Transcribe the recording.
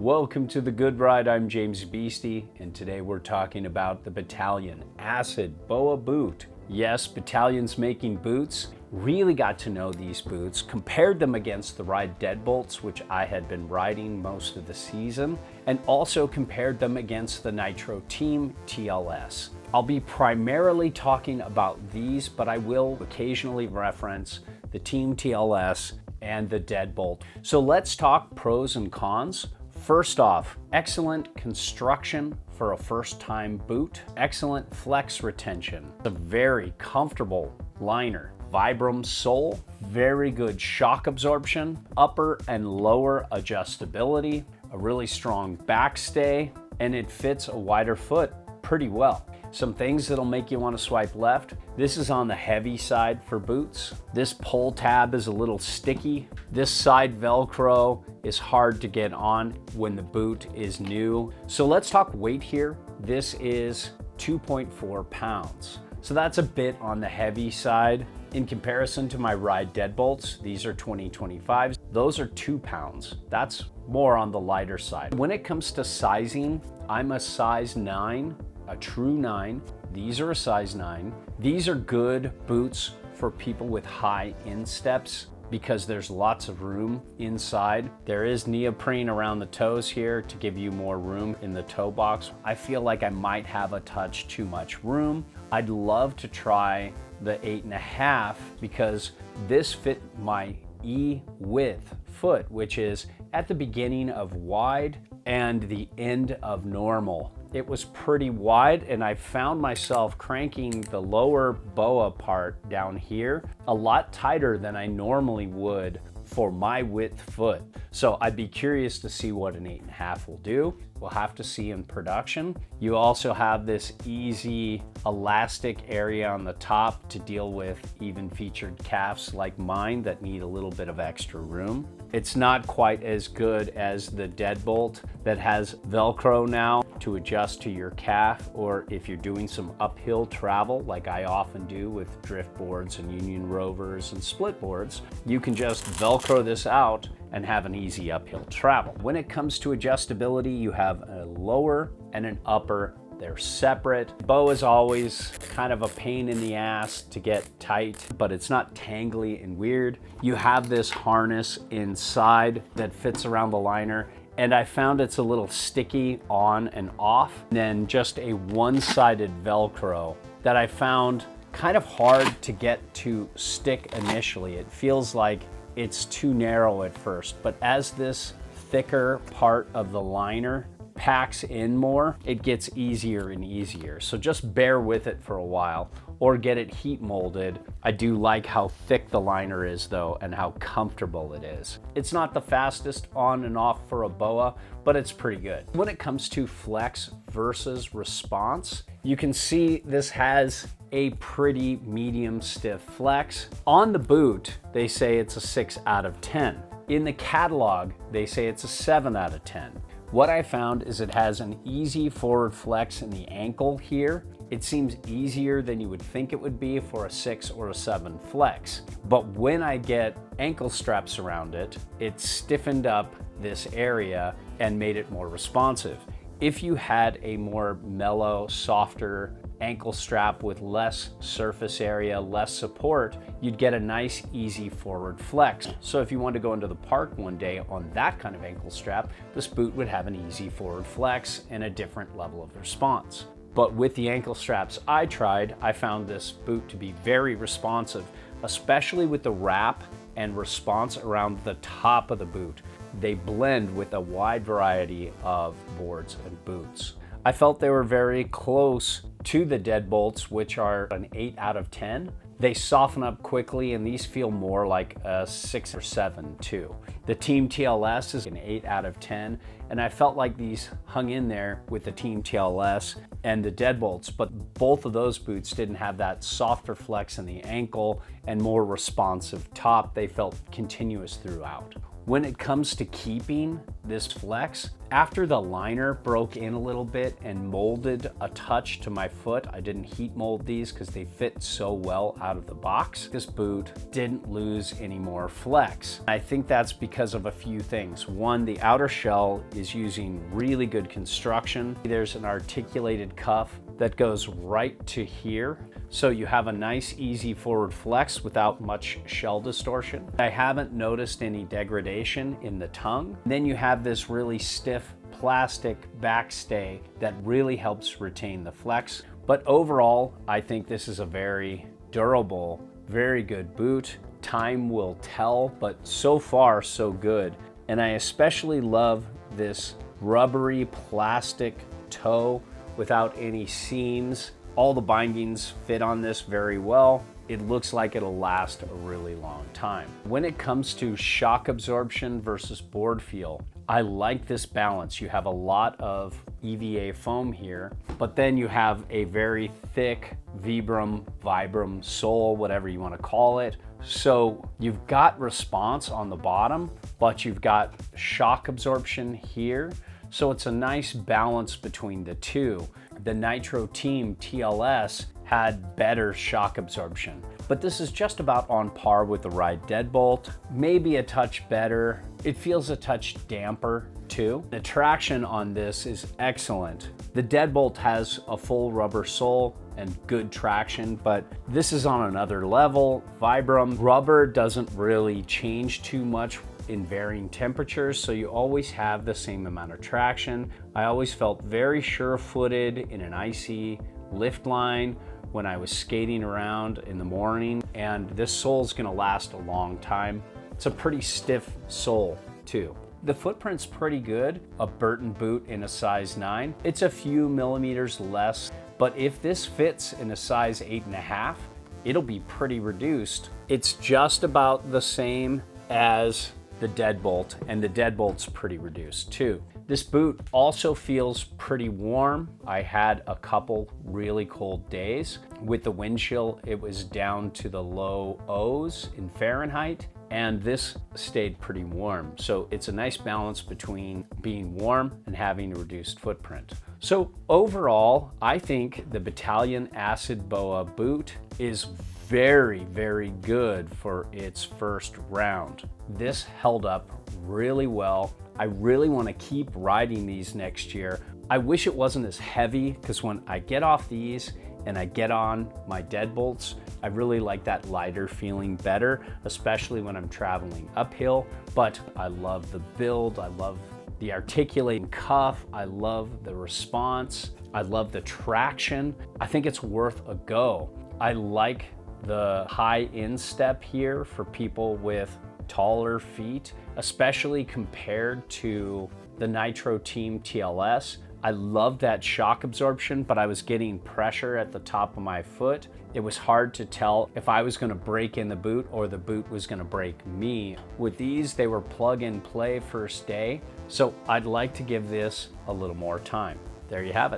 Welcome to The Good Ride. I'm James Beastie, and today we're talking about the Bataleon Acid BOA boot. Yes, Bataleon's making boots. Really got to know these boots, compared them against the Ride Deadbolts, which I had been riding most of the season, and also compared them against the Nitro Team TLS. I'll be primarily talking about these, but I will occasionally reference the Team TLS and the Deadbolt. So let's talk pros and cons. First off, excellent construction for a first-time boot, excellent flex retention, a very comfortable liner, Vibram sole, very good shock absorption, upper and lower adjustability, a really strong backstay, and it fits a wider foot pretty well. Some things that'll make you want to swipe left. This is on the heavy side for boots. This pull tab is a little sticky. This side Velcro is hard to get on when the boot is new. So let's talk weight here. This is 2.4 pounds. So that's a bit on the heavy side. In comparison to my Ride Deadbolts, these are 2025s. Those are 2 pounds. That's more on the lighter side. When it comes to sizing, I'm a size 9. A true 9. These are a size 9. These are good boots for people with high insteps because there's lots of room inside. There is neoprene around the toes here to give you more room in the toe box. I feel like I might have a touch too much room. I'd love to try the 8.5 because this fit my E width foot, which is at the beginning of wide and the end of normal. It was pretty wide, and I found myself cranking the lower BOA part down here a lot tighter than I normally would for my width foot. So I'd be curious to see what an 8.5 will do. We'll have to see in production. You also have this easy elastic area on the top to deal with even featured calves like mine that need a little bit of extra room. It's not quite as good as the Deadbolt that has Velcro now to adjust to your calf, or if you're doing some uphill travel like I often do with drift boards and Union Rovers and split boards, you can just Velcro this out and have an easy uphill travel. When it comes to adjustability, you have a lower and an upper. They're separate. BOA is always kind of a pain in the ass to get tight, but it's not tangly and weird. You have this harness inside that fits around the liner, and I found it's a little sticky on and off. And then just a one-sided Velcro that I found kind of hard to get to stick initially. It feels like it's too narrow at first, but as this thicker part of the liner packs in more, it gets easier and easier. So just bear with it for a while or get it heat molded. I do like how thick the liner is though and how comfortable it is. It's not the fastest on and off for a BOA, but it's pretty good. When it comes to flex versus response, you can see this has a pretty medium stiff flex. On the boot, they say it's a 6 out of 10. In the catalog, they say it's a 7 out of 10. What I found is it has an easy forward flex in the ankle here. It seems easier than you would think it would be for a 6 or a 7 flex. But when I get ankle straps around it, it stiffened up this area and made it more responsive. If you had a more mellow, softer ankle strap with less surface area, less support, you'd get a nice, easy forward flex. So if you want to go into the park one day on that kind of ankle strap, this boot would have an easy forward flex and a different level of response. But with the ankle straps I tried, I found this boot to be very responsive, especially with the wrap and response around the top of the boot. They blend with a wide variety of boards and boots. I felt they were very close to the Deadbolts, which are an 8 out of 10. They soften up quickly, and these feel more like a 6 or 7 too. The Team TLS is an 8 out of 10, and I felt like these hung in there with the Team TLS and the Deadbolts, but both of those boots didn't have that softer flex in the ankle and more responsive top. They felt continuous throughout. When it comes to keeping this flex, after the liner broke in a little bit and molded a touch to my foot, I didn't heat mold these because they fit so well out of the box. This boot didn't lose any more flex. I think that's because of a few things. One, the outer shell is using really good construction. There's an articulated cuff that goes right to here. So you have a nice, easy forward flex without much shell distortion. I haven't noticed any degradation in the tongue. Then you have this really stiff plastic backstay that really helps retain the flex. But overall, I think this is a very durable, very good boot. Time will tell, but so far, so good. And I especially love this rubbery plastic toe without any seams. All the bindings fit on this very well. It looks like it'll last a really long time. When it comes to shock absorption versus board feel, I like this balance. You have a lot of EVA foam here, but then you have a very thick Vibram sole, whatever you want to call it. So you've got response on the bottom, but you've got shock absorption here. So it's a nice balance between the two. The Nitro Team TLS had better shock absorption, but this is just about on par with the Ride Deadbolt, maybe a touch better. It feels a touch damper too. The traction on this is excellent. The Deadbolt has a full rubber sole and good traction, but this is on another level. Vibram rubber doesn't really change too much in varying temperatures, so you always have the same amount of traction. I always felt very sure-footed in an icy lift line when I was skating around in the morning, and this sole is gonna last a long time. It's a pretty stiff sole too. The footprint's pretty good. A Burton boot in a size 9. It's a few millimeters less, but if this fits in a size 8.5, it'll be pretty reduced. It's just about the same as the Deadbolt, and the Deadbolt's pretty reduced too. This boot also feels pretty warm. I had a couple really cold days. With the wind chill, it was down to the low O's in Fahrenheit, and this stayed pretty warm. So it's a nice balance between being warm and having a reduced footprint. So overall, I think the Bataleon Acid BOA boot is very, very good for its first round. This held up really well. I really want to keep riding these next year. I wish it wasn't as heavy, because when I get off these and I get on my Deadbolts, I really like that lighter feeling better, especially when I'm traveling uphill. But I love the build, I love the articulating cuff, I love the response, I love the traction. I think it's worth a go. I like the high instep here for people with taller feet, especially compared to the Nitro Team TLS. I love that shock absorption, but I was getting pressure at the top of my foot. It was hard to tell if I was going to break in the boot or the boot was going to break me. With these, they were plug and play first day, so I'd like to give this a little more time. There you have it.